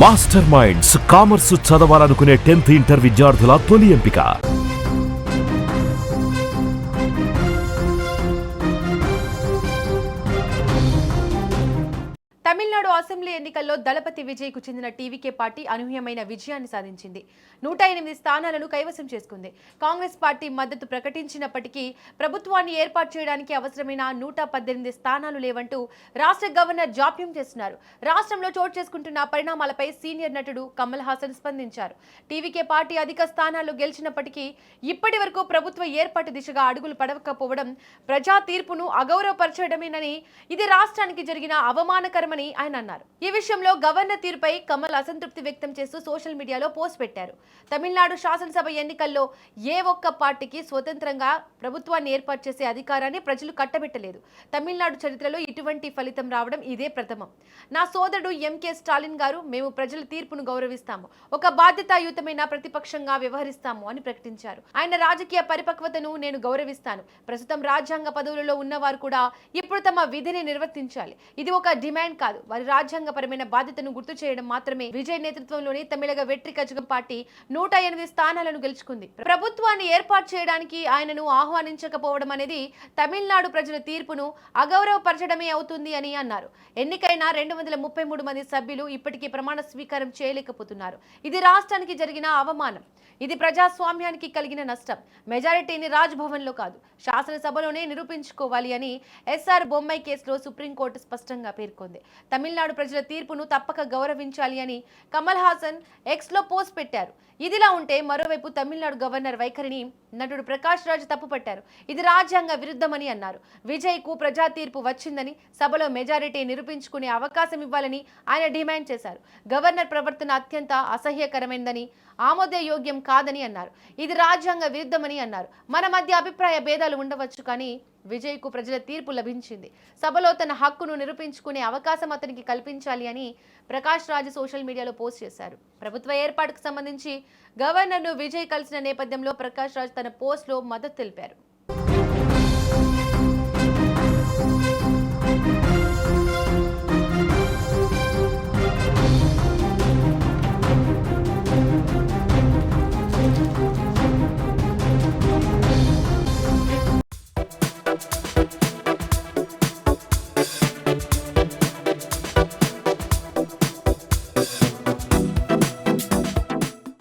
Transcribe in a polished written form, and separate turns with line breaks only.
Master minds commerce చదవాలనుకునే 10th inter విద్యార్థుల తొలి ఎంపిక.
తమిళనాడు అసెంబ్లీ ఎన్నికల్లో దళపతి విజయ్కు చెందిన టీవీకే పార్టీ అనూహ్యమైన విజయాన్ని సాధించింది. 108 స్థానాలను కైవసం చేసుకుంది. కాంగ్రెస్ పార్టీ మద్దతు ప్రకటించినప్పటికీ ప్రభుత్వాన్ని ఏర్పాటు చేయడానికి అవసరమైన 118 స్థానాలు లేవంటూ రాష్ట్ర గవర్నర్ జాప్యం చేస్తున్నారు. రాష్ట్రంలో చోటు చేసుకుంటున్న పరిణామాలపై సీనియర్ నటుడు కమల్ హాసన్ స్పందించారు. టీవీకే పార్టీ అధిక స్థానాల్లో గెలిచినప్పటికీ ఇప్పటి వరకు ప్రభుత్వ ఏర్పాటు దిశగా అడుగులు పడకపోవడం ప్రజా తీర్పును అగౌరవపరచడమేనని, ఇది రాష్ట్రానికి జరిగిన అవమానకరమని ఆయన అన్నారు. ఈ విషయంలో గవర్నర్ తీరుపై కమల్ అసంతృప్తి వ్యక్తం చేస్తూ సోషల్ మీడియాలో పోస్ట్ పెట్టారు. తమిళనాడు శాసనసభ ఎన్నికల్లో ఏ ఒక్క పార్టీకి స్వతంత్రంగా ప్రభుత్వాన్ని ఏర్పాటు చేసే అధికారాన్ని ప్రజలు కట్టబెట్టలేదు. తమిళనాడు చరిత్రలో ఇటువంటి ఫలితం రావడం ఇదే ప్రథమం. నా సోదరుడు ఎంకే స్టాలిన్ గారు, మేము ప్రజల తీర్పును గౌరవిస్తాము, ఒక బాధ్యతాయుతమైన ప్రతిపక్షంగా వ్యవహరిస్తాము అని ప్రకటించారు. ఆయన రాజకీయ పరిపక్వతను నేను గౌరవిస్తాను. ప్రస్తుతం రాజ్యాంగ పదవులలో ఉన్నవారు కూడా ఇప్పుడు తమ విధిని నిర్వర్తించాలి. ఇది ఒక డిమాండ్ కాదు, వారి రాజ్యాంగపరమైన బాధ్యతను గుర్తు చేయడం మాత్రమే. విజయ్ నేతృత్వంలోని తమిళగ వెట్రి కజగం పార్టీ 108 స్థానాలను గెలుచుకుంది. ప్రభుత్వాన్ని ఏర్పాటు చేయడానికి ఆయనను ఆహ్వానించకపోవడం అనేది తమిళనాడు ప్రజల తీర్పును అగౌరవపరచడమే అవుతుంది అని అన్నారు. ఎన్నికైన 233 మంది సభ్యులు ఇప్పటికీ ప్రమాణ స్వీకారం చేయలేకపోతున్నారు. ఇది రాష్ట్రానికి జరిగిన అవమానం. ఇది ప్రజాస్వామ్యానికి కలిగిన నష్టం. మెజారిటీని రాజ్భవన్ లో కాదు, శాసనసభలోనే నిరూపించుకోవాలి అని ఎస్ఆర్ బొమ్మై కేసులో సుప్రీంకోర్టు స్పష్టంగా పేర్కొంది. తమిళనాడు ప్రజల తీర్పును తప్పక గౌరవించాలి అని కమల్ హాసన్ ఎక్స్ లో పోస్ట్ పెట్టారు. ఇదిలా ఉంటే మరోవైపు తమిళనాడు గవర్నర్ వైఖరిని నటుడు ప్రకాష్ రాజ్ తప్పుపట్టారు. ఇది రాజ్యాంగ విరుద్ధమని అన్నారు. విజయ్ కు ప్రజా తీర్పు వచ్చిందని, సభలో మెజారిటీ నిరూపించుకునే అవకాశం ఇవ్వాలని ఆయన డిమాండ్ చేశారు. గవర్నర్ ప్రవర్తన అత్యంత అసహ్యకరమైందని, ఆమోదయోగ్యం కాదని అన్నారు. ఇది రాజ్యాంగ విరుద్ధమని అన్నారు. మన మధ్య అభిప్రాయ భేదాలు ఉండవచ్చు, కానీ విజయ్ కు ప్రజల తీర్పు లభించింది. సభలో తన హక్కును నిరూపించుకునే అవకాశం అతనికి కల్పించాలి అని ప్రకాష్ రాజ్ సోషల్ మీడియాలో పోస్ట్ చేశారు. ప్రభుత్వ ఏర్పాటుకు సంబంధించి గవర్నర్ను విజయ్ కలిసిన నేపథ్యంలో ప్రకాష్ రాజ్ తన పోస్ట్లో మద్దతు తెలిపారు.